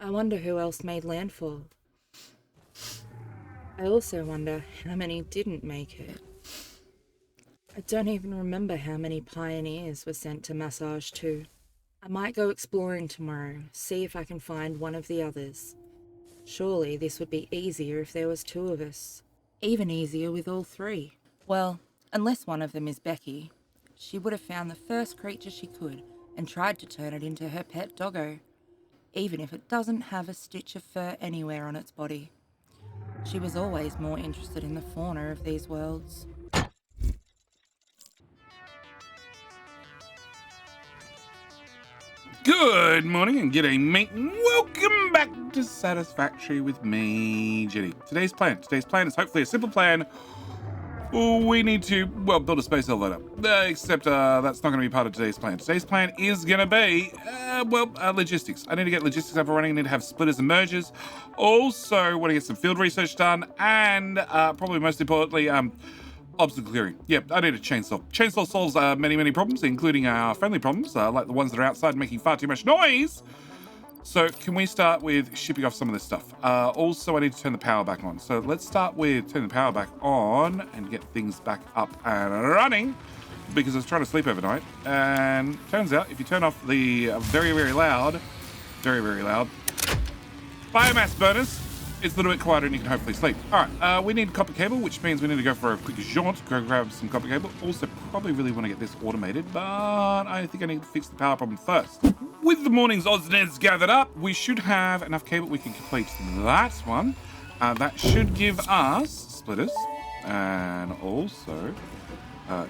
I wonder who else made landfall. I also wonder how many didn't make it. I don't even remember how many pioneers were sent to Massage 2. I might go exploring tomorrow, see if I can find one of the others. Surely this would be easier if there was 2 of us. Even easier with all 3. Well, unless one of them is Becky. She would have found the first creature she could and tried to turn it into her pet doggo, even if it doesn't have a stitch of fur anywhere on its body. She was always more interested in the fauna of these worlds. Good morning and g'day mate. Welcome back to Satisfactory with me, Jenny. Today's plan is hopefully a simple plan. We need to, well, build a space elevator. Except that's not going to be part of today's plan. Today's plan is going to be, logistics. I need to get logistics up and running. I need to have splitters and mergers. Also, want to get some field research done. And probably most importantly, obstacle clearing. Yep, I need a chainsaw. Chainsaw solves many problems, including our friendly problems, like the ones that are outside making far too much noise. So can we start with shipping off some of this stuff? Also, I need to turn the power back on. So let's start with turning the power back on and get things back up and running, because I was trying to sleep overnight. And turns out if you turn off the very loud biomass burners, it's a little bit quieter and you can hopefully sleep. All right, we need copper cable, which means we need to go for a quick jaunt, go grab some copper cable. Also, probably really want to get this automated, but I think I need to fix the power problem first. With the morning's odds and ends gathered up, we should have enough cable. We can complete that one. That should give us splitters, and also,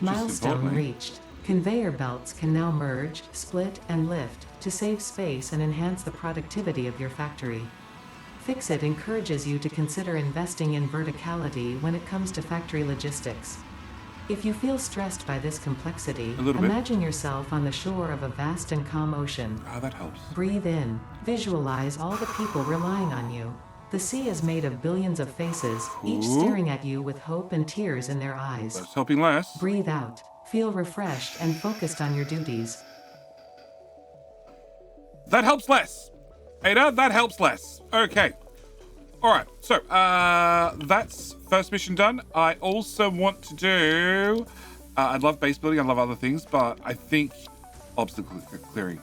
Milestone reached. Conveyor belts can now merge, split, and lift to save space and enhance the productivity of your factory. FICSIT encourages you to consider investing in verticality when it comes to factory logistics. If you feel stressed by this complexity, imagine yourself on the shore of a vast and calm ocean. That helps. Breathe in. Visualize all the people relying on you. The sea is made of billions of faces, each staring at you with hope and tears in their eyes. That's helping less. Breathe out. Feel refreshed and focused on your duties. That helps less. Ada, that helps less. Okay. All right. So, that's first mission done. I also want to do... I love base building. I love other things. But I think obstacle clearing,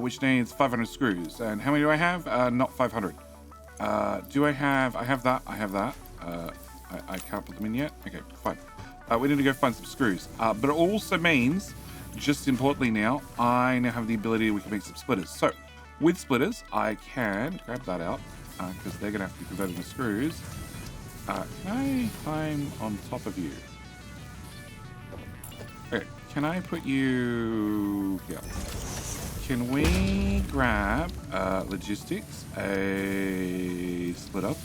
which needs 500 screws. And how many do I have? Not 500. Do I have... I have that. I have that. I can't put them in yet. Okay, fine. We need to go find some screws. But it also means, just importantly now, I now have the ability we can make some splitters. So, with splitters, I can grab that out, because they're going to have to be converted to screws. Can I climb on top of you? Okay, can I put you here? Can we grab logistics, a splitter?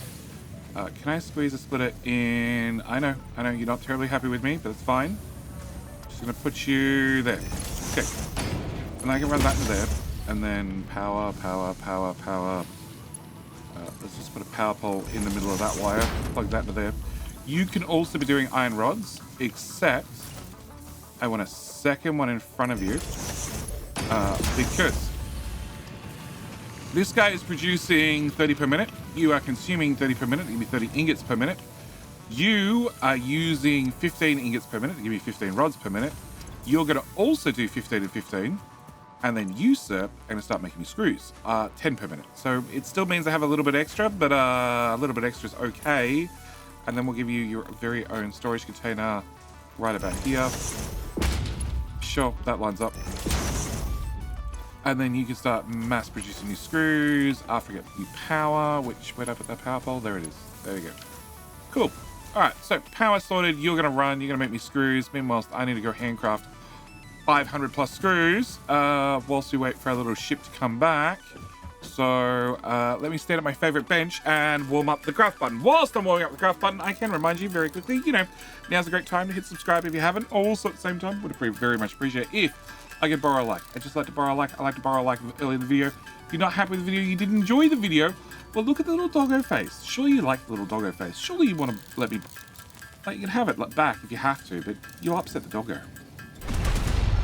Can I squeeze a splitter in? I know you're not terribly happy with me, but it's fine. Just going to put you there. Okay, and I can run that into there. And then power. Let's just put a power pole in the middle of that wire. Plug that into there. You can also be doing iron rods, except I want a second one in front of you. Because this guy is producing 30 per minute. You are consuming 30 per minute. Give me 30 ingots per minute. You are using 15 ingots per minute to give me 15 rods per minute. You're going to also do 15 and 15. And then you, sir, are going to start making me screws. 10 per minute. So it still means I have a little bit extra, but a little bit extra is okay. And then we'll give you your very own storage container right about here. Sure, that lines up. And then you can start mass producing your screws. I forget the power, where'd I put that power pole? There it is. There we go. Cool. All right, so power sorted. You're going to run. You're going to make me screws. Meanwhile, I need to go handcraft 500 plus screws whilst we wait for our little ship to come back. So let me stand at my favorite bench and warm up the craft button. Whilst I'm warming up the craft button, I can remind you very quickly, now's a great time to hit subscribe if you haven't. Also at the same time, would very much appreciate if I could borrow a like. I just like to borrow a like. I like to borrow a like early in the video. If you're not happy with the video, you didn't enjoy the video, well, look at the little doggo face. Surely you like the little doggo face. Surely you want to let me, you can have it back if you have to, but you'll upset the doggo.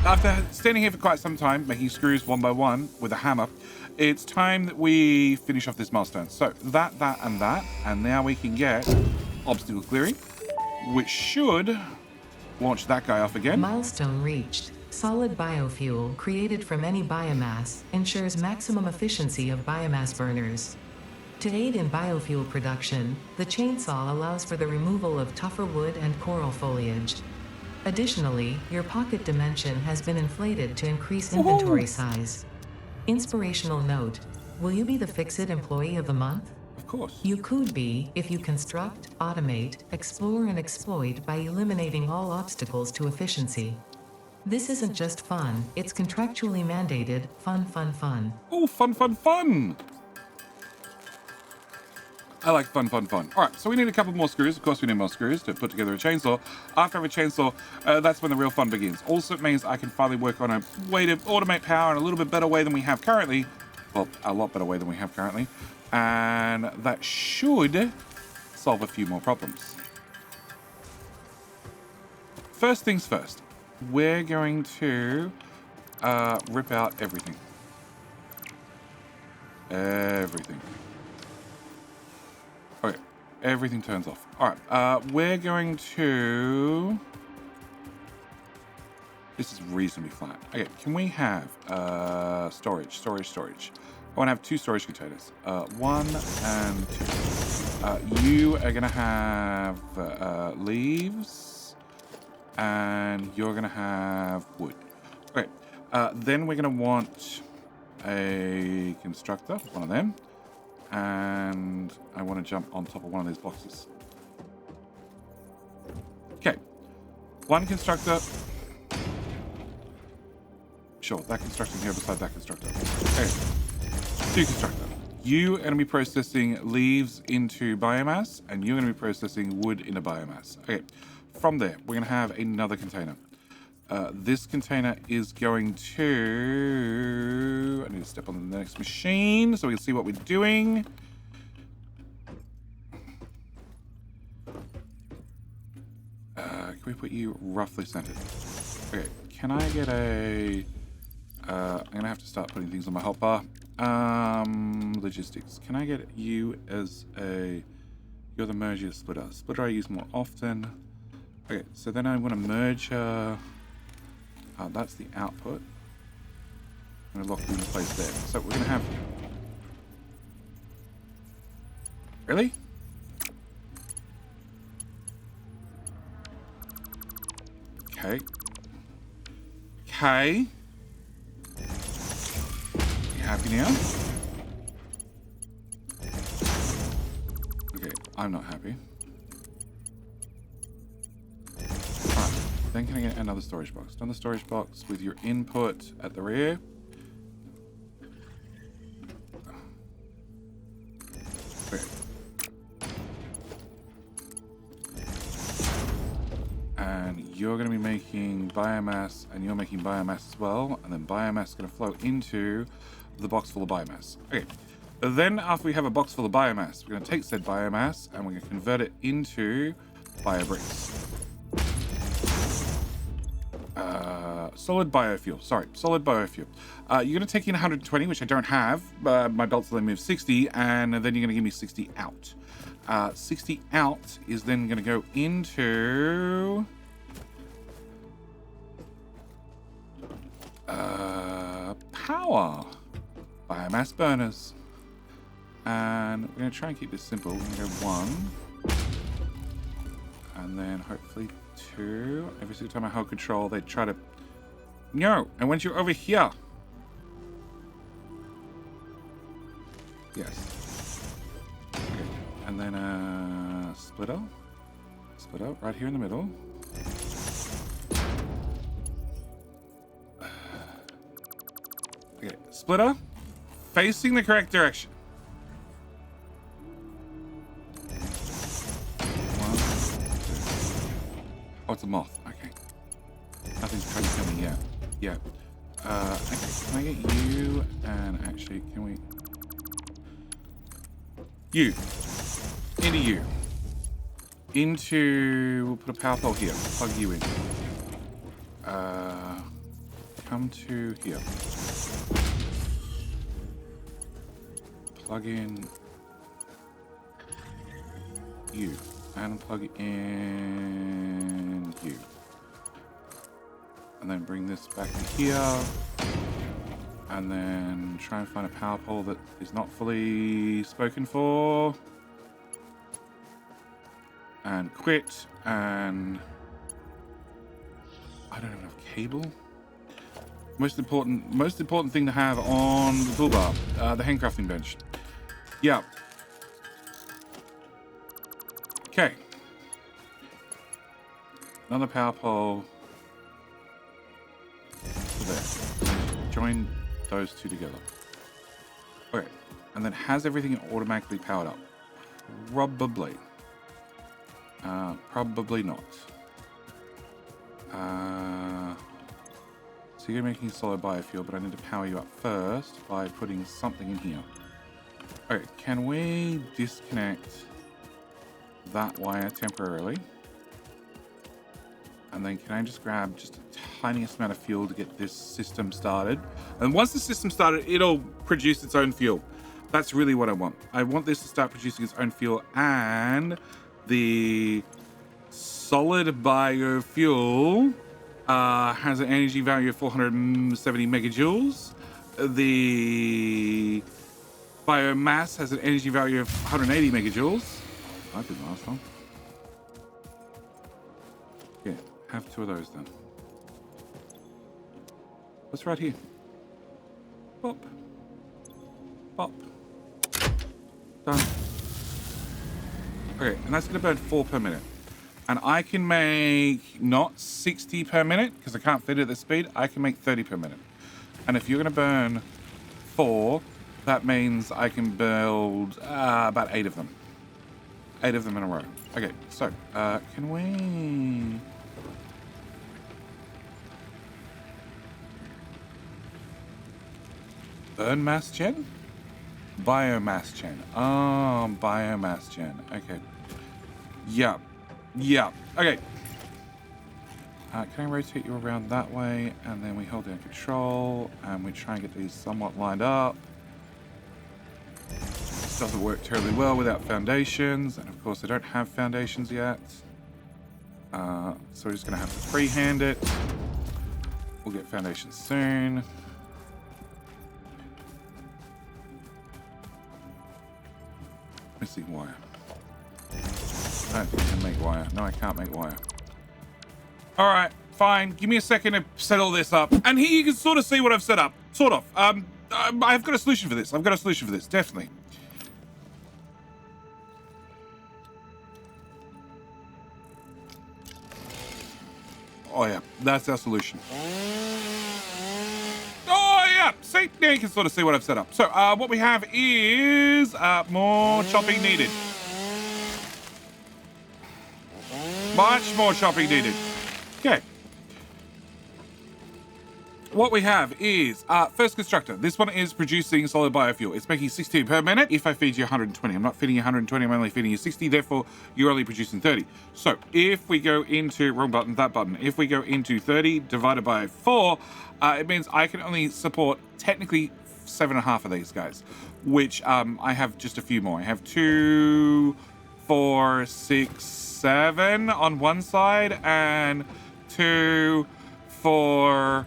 After standing here for quite some time, making screws one by one with a hammer, it's time that we finish off this milestone. So that, and now we can get obstacle clearing, which should launch that guy off again. Milestone reached. Solid biofuel created from any biomass ensures maximum efficiency of biomass burners. To aid in biofuel production, the chainsaw allows for the removal of tougher wood and coral foliage. Additionally, your pocket dimension has been inflated to increase inventory size. Inspirational note: will you be the FICSIT Employee of the Month? Of course. You could be if you construct, automate, explore, and exploit by eliminating all obstacles to efficiency. This isn't just fun, it's contractually mandated fun. Oh, fun. I like fun. All right, so we need a couple more screws. Of course, we need more screws to put together a chainsaw. After I have a chainsaw, that's when the real fun begins. Also, it means I can finally work on a way to automate power in a little bit better way than we have currently. Well, a lot better way than we have currently. And that should solve a few more problems. First things first, we're going to rip out everything. Okay, everything turns off. All right, we're going to... This is reasonably flat. Okay, can we have storage? I want to have 2 storage containers. 1 and 2. You are going to have leaves, and you're going to have wood. Okay, then we're going to want a constructor, one of them. And I want to jump on top of one of these boxes. Okay. 1 constructor. Sure, that constructor here beside that constructor. Okay. 2 constructor. You are going to be processing leaves into biomass, and you're going to be processing wood into biomass. Okay. From there, we're going to have another container. This container is going to... I need to step on the next machine so we can see what we're doing. Can we put you roughly centered? Okay, can I get a... I'm going to have to start putting things on my hotbar. Logistics. Can I get you as a... You're the merger splitter. Splitter I use more often. Okay, so then I want to merge... that's the output. I'm going to lock you into place there. So we're going to have... Really? Okay. Okay. You happy now? Okay, I'm not happy. Then can I get another storage box? Another storage box with your input at the rear. Okay. And you're going to be making biomass, and you're making biomass as well. And then biomass is going to flow into the box full of biomass. Okay. Then after we have a box full of biomass, we're going to take said biomass and we're going to convert it into biobricks. Solid biofuel. Solid biofuel. You're going to take in 120, which I don't have. My belts only move 60, and then you're going to give me 60 out. 60 out is then going to go into... power. Biomass burners. And we're going to try and keep this simple. We're going to go 1. And then hopefully 2. Every single time I hold control, they try to... No, I want you over here. Yes. Okay. And then splitter. Splitter right here in the middle. Okay, splitter facing the correct direction. 1, 2. Oh, it's a moth. Okay. Nothing's trying to kill me yet. Yeah. Okay, can I get you? And actually, can we... You. Into you. Into... We'll put a power pole here. Plug you in. come to here. Plug in you. And plug in you. And then bring this back to here. And then try and find a power pole that is not fully spoken for. And quit. And I don't have enough cable. Most important thing to have on the toolbar, the handcrafting bench. Yeah. Okay. Another power pole. So there. Join those two together. Okay. And then has everything automatically powered up? Probably. Probably not. So you're making solid biofuel, but I need to power you up first by putting something in here. Okay, can we disconnect that wire temporarily? And then can I just grab just a tiniest amount of fuel to get this system started? And once the system started, it'll produce its own fuel. That's really what I want. I want this to start producing its own fuel, and the solid biofuel has an energy value of 470 megajoules. The biomass has an energy value of 180 megajoules. I did the last one. Yeah, have two of those then. What's right here? Bop. Bop. Done. Okay, and that's going to burn 4 per minute. And I can make not 60 per minute, because I can't fit it at this speed. I can make 30 per minute. And if you're going to burn 4, that means I can build about 8 of them. 8 of them in a row. Okay, so can we... burn mass gen? Biomass gen. Oh, biomass gen. Okay. Yeah. Yeah. Okay. Can I rotate you around that way? And then we hold down control and we try and get these somewhat lined up. This doesn't work terribly well without foundations. And of course, I don't have foundations yet. So we're just going to have to freehand it. We'll get foundations soon. Missing wire. I don't think I can make wire. No, I can't make wire. All right, fine. Give me a second to set all this up. And here you can sort of see what I've set up. Sort of. I've got a solution for this. I've got a solution for this, definitely. Oh, yeah. That's our solution. Oh, yeah. See? Now you can sort of see what I've set up. So, what we have is more chopping needed. Much more chopping needed. Okay. What we have is first constructor. This one is producing solid biofuel. It's making 16 per minute if I feed you 120. I'm not feeding you 120, I'm only feeding you 60, therefore you're only producing 30. So if we go into, wrong button, that button. If we go into 30 divided by 4, it means I can only support technically 7.5 of these guys, which I have just a few more. I have 2, 4, 6, 7 on one side and 2, 4,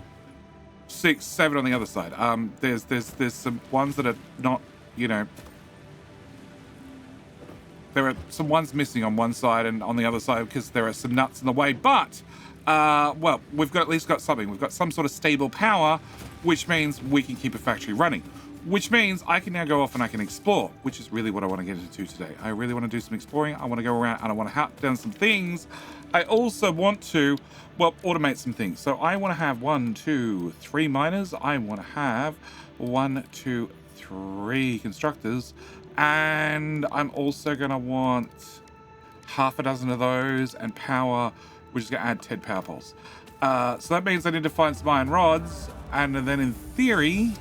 6, 7 on the other side. There's some ones that are not, you know, there are some ones missing on one side and on the other side because there are some nuts in the way. But well, we've got at least got something. We've got some sort of stable power, which means we can keep a factory running. Which means I can now go off and I can explore, which is really what I want to get into today. I really want to do some exploring. I want to go around and I want to hunt down some things. I also want to, well, automate some things. So I want to have 1, 2, 3 miners. I want to have 1, 2, 3 constructors. And I'm also going to want half a dozen of those and power, which is going to add 10 power poles. So that means I need to find some iron rods. And then in theory,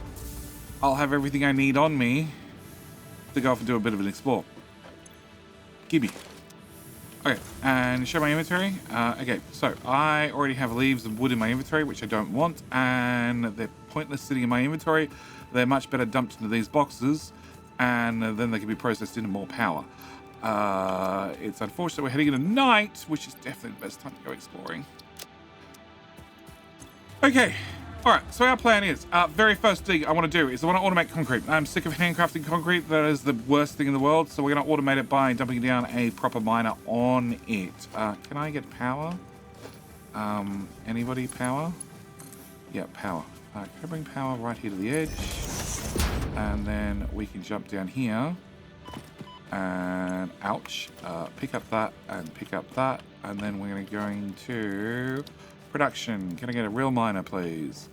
I'll have everything I need on me to go off and do a bit of an explore. Gimme. Okay, and show my inventory. Okay, so I already have leaves and wood in my inventory, which I don't want, and they're pointless sitting in my inventory. They're much better dumped into these boxes, and then they can be processed into more power. It's unfortunate we're heading into night, which is definitely the best time to go exploring. Okay, all right, so our plan is, very first thing I want to do is I want to automate concrete. I'm sick of handcrafting concrete. That is the worst thing in the world, so we're going to automate it by dumping down a proper miner on it. Can I get power? Anybody power? Yeah, power. Can I bring power right here to the edge? And then we can jump down here. And ouch, pick up that and pick up that, and then we're going to production. Can I get a real miner, please?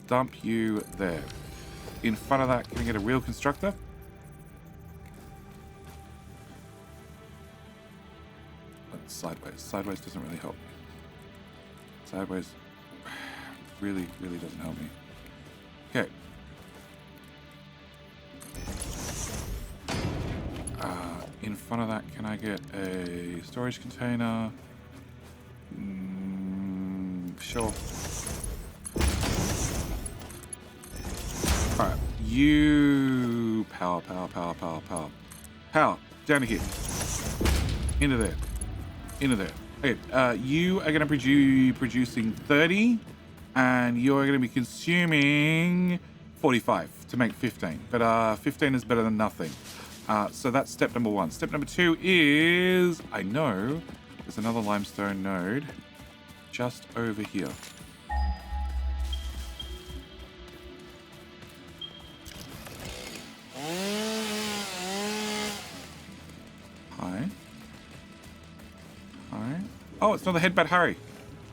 Dump you there. In front of that, can I get a real constructor? Sideways. Sideways doesn't really help me. Sideways really doesn't help me. Okay. In front of that, can I get a storage container? Sure. Alright, you... Power. Power, down to here. Into there. Okay, you are going to be producing 30, and you're going to be consuming 45 to make 15. But 15 is better than nothing. So that's step number 1. Step number 2 is, I know there's another limestone node just over here. Hi. Oh, it's not the headbutt Harry,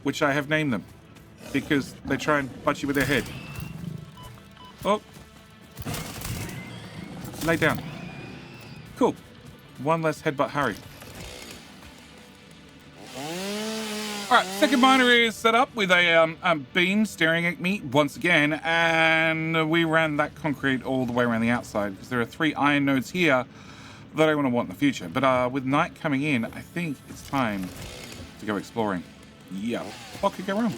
which I have named them because they try and butt you with their head. Oh. Lay down. Cool. One less headbutt Harry. Alright, second miner is set up with a beam staring at me once again, and we ran that concrete all the way around the outside because there are 3 iron nodes here that I want to want in the future. But with night coming in, I think it's time to go exploring. Yeah, what could go wrong?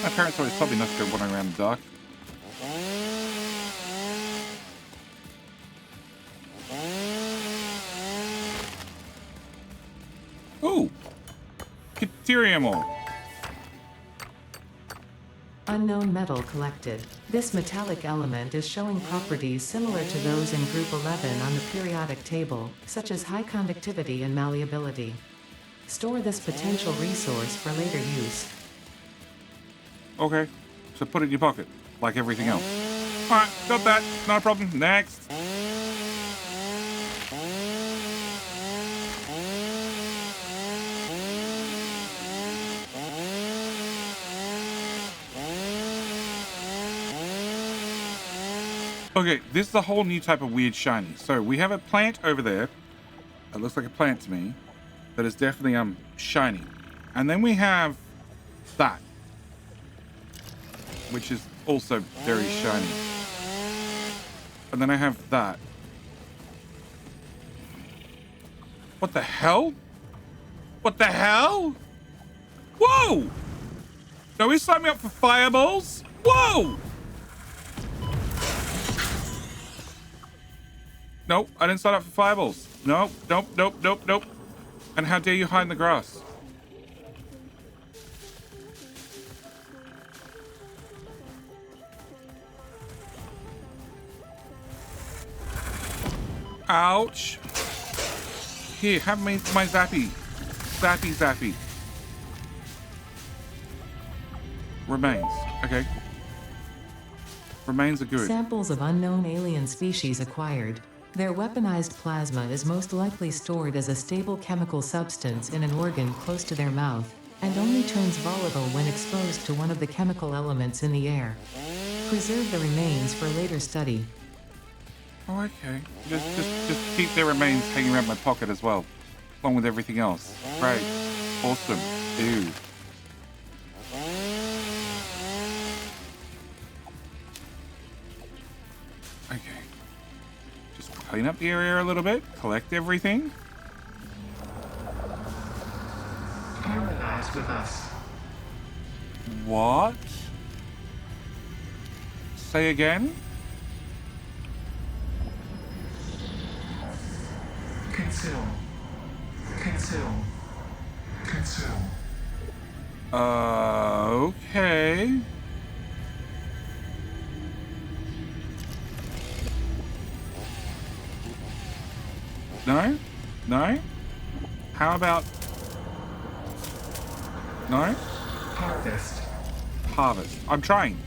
My parents always told me not to go wandering around in the dark. Ooh, Caterium ore. Unknown metal collected. This metallic element is showing properties similar to those in Group 11 on the periodic table, such as high conductivity and malleability. Store this potential resource for later use. Okay, so put it in your pocket, like everything else. Alright, got that, not a problem. Next. Okay, this is a whole new type of weird shiny. So we have a plant over there. It looks like a plant to me. That is definitely shiny. And then we have that, which is also very shiny. And then I have that. What the hell? What the hell? Whoa! No, he's signing me up for fireballs? Whoa! Nope, I didn't sign up for fireballs. Nope. And how dare you hide in the grass? Ouch. Here, have my zappy. Zappy. Remains. Okay. Remains are good. Samples of unknown alien species acquired. Their weaponized plasma is most likely stored as a stable chemical substance in an organ close to their mouth, and only turns volatile when exposed to one of the chemical elements in the air. Preserve the remains for later study. Oh, okay. Just keep their remains hanging around my pocket as well, along with everything else. Great. Awesome. Ew. Okay. Just clean up the area a little bit, collect everything. synchronize with us. What? Say again? Consume. Consume. Consume. Okay. No? No? How about... No? Harvest. Harvest. I'm trying.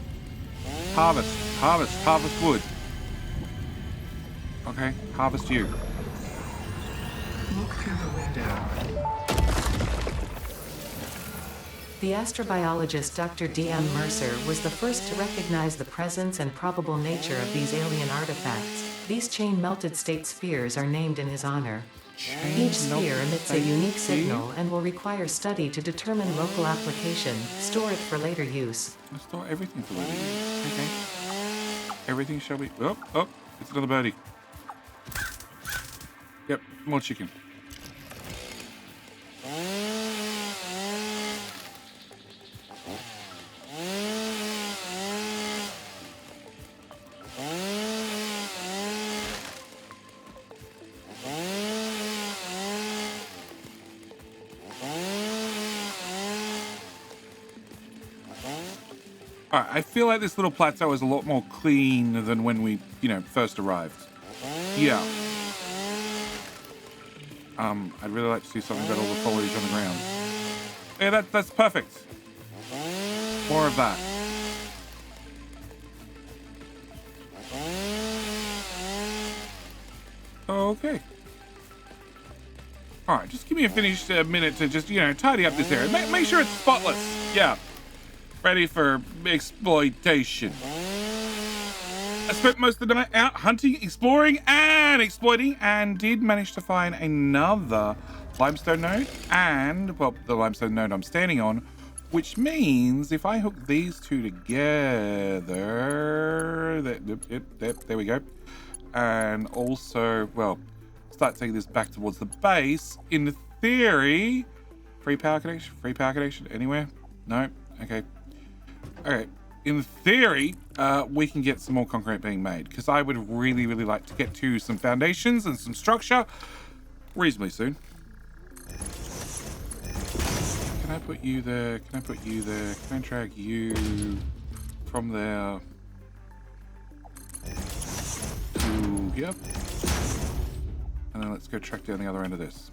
Harvest. Harvest. Harvest wood. Okay. Harvest you. Look through the window. The astrobiologist Dr. D.M. Mercer was the first to recognize the presence and probable nature of these alien artifacts. These chain-melted state spheres are named in his honor. Each sphere emits a unique signal and will require study to determine local application. Store it for later use. I'll store everything for later. Okay. Everything shall be... Oh, oh, it's another birdie. Yep, more chicken. Alright, I feel like this little plateau is a lot more clean than when we, first arrived. Yeah. I'd really like to see something about all the foliage on the ground. Yeah, that's perfect. More of that. Okay. Alright, just give me a finished minute to just, tidy up this area. Make sure it's spotless. Yeah. Ready for exploitation. I spent most of the night out hunting, exploring, and exploiting, and did manage to find another limestone node, and, well, the limestone node I'm standing on, which means if I hook these two together, there we go, and also, well, start taking this back towards the base, in theory, free power connection, anywhere? No? Okay. Okay, in theory, we can get some more concrete being made, because I would really, really like to get to some foundations and some structure reasonably soon. Can I put you there? Can I put you there? Can I drag you from there to here? And then let's go track down the other end of this.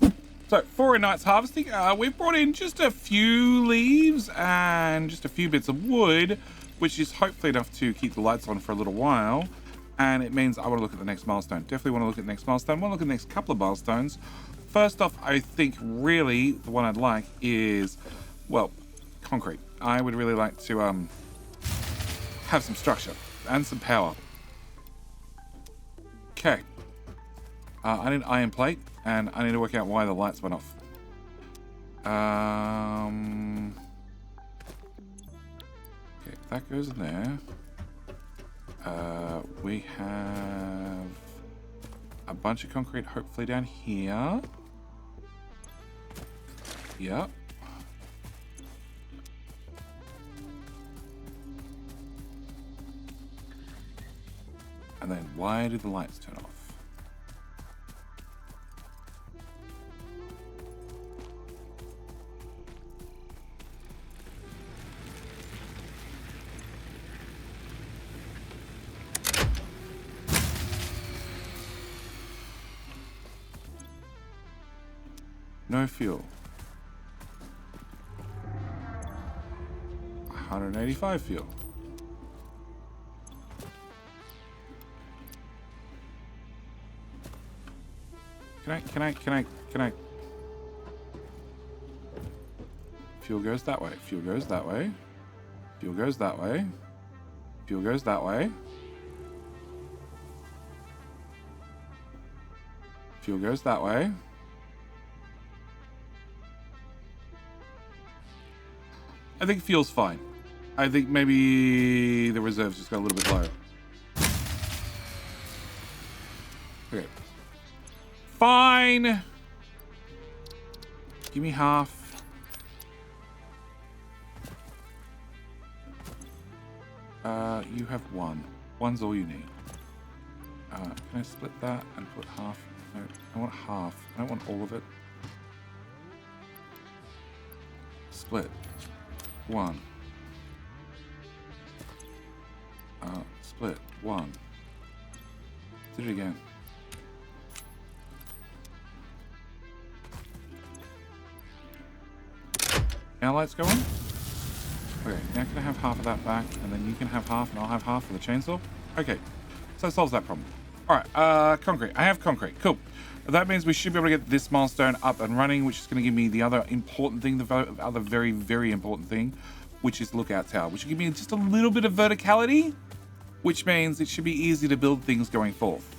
So, for a night's harvesting, we've brought in just a few leaves and just a few bits of wood, which is hopefully enough to keep the lights on for a little while. And it means I want to look at the next milestone. Definitely want to look at the next milestone. I want to look at the next couple of milestones. First off, I think really the one I'd like is, well, concrete. I would really like to have some structure and some power. Okay. I need an iron plate. And I need to work out why the lights went off. Okay, that goes in there. We have a bunch of concrete hopefully down here. Yep. And then why did the lights turn off? No fuel. 185 fuel. Can I? Fuel goes that way. Fuel goes that way. Fuel goes that way. Fuel goes that way. Fuel goes that way. I think fuel's fine. I think maybe the reserves just got a little bit low. Okay. Fine. Give me half. You have one. One's all you need. Can I split that and put half? No, I want half. I don't want all of it. Split. One. Split. One. Did it again. Now lights go on. Okay, now can I have half of that back, and then you can have half, and I'll have half for the chainsaw? Okay, so it solves that problem. All right, concrete. I have concrete. Cool. That means we should be able to get this milestone up and running, which is going to give me the other important thing, the other very, very important thing, which is lookout tower, which will give me just a little bit of verticality, which means it should be easy to build things going forth.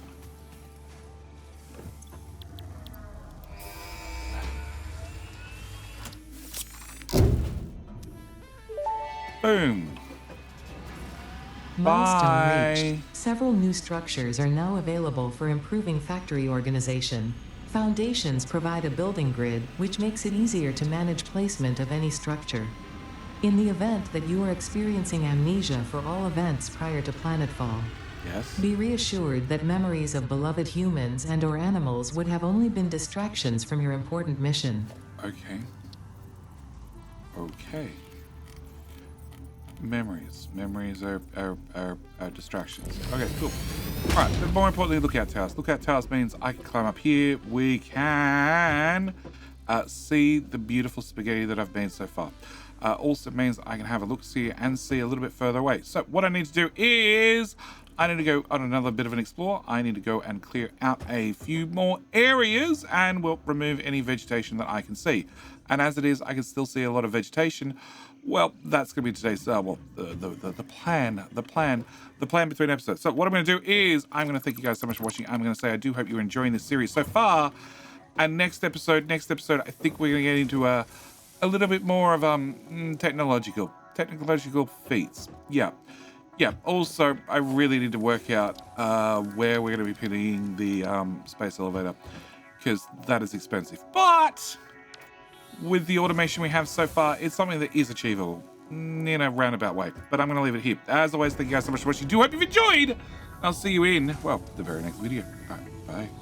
Boom. Milestone Bye. reached. Several new structures are now available for improving factory organization. Foundations provide a building grid, which makes it easier to manage placement of any structure. In the event that you are experiencing amnesia for all events prior to planetfall, Yes. be reassured that memories of beloved humans and/or animals would have only been distractions from your important mission. Okay. Okay. Memories. Memories are distractions. Okay, cool. All right, but more importantly, lookout towers. Lookout towers means I can climb up here. We can see the beautiful spaghetti that I've made so far. Also means I can have a look-see and see a little bit further away. So what I need to do is I need to go on another bit of an explore. I need to go and clear out a few more areas and we'll remove any vegetation that I can see. And as it is, I can still see a lot of vegetation. Well, that's going to be today's, the plan between episodes. So what I'm going to do is I'm going to thank you guys so much for watching. I'm going to say I do hope you're enjoying this series so far. And next episode, I think we're going to get into a little bit more of technological feats. Yeah. Also, I really need to work out where we're going to be putting the space elevator because that is expensive. But with the automation we have so far, it's something that is achievable in a roundabout way. But I'm going to leave it here. As always, thank you guys so much for watching. I do hope you've enjoyed. I'll see you in, well, the very next video. All right, bye.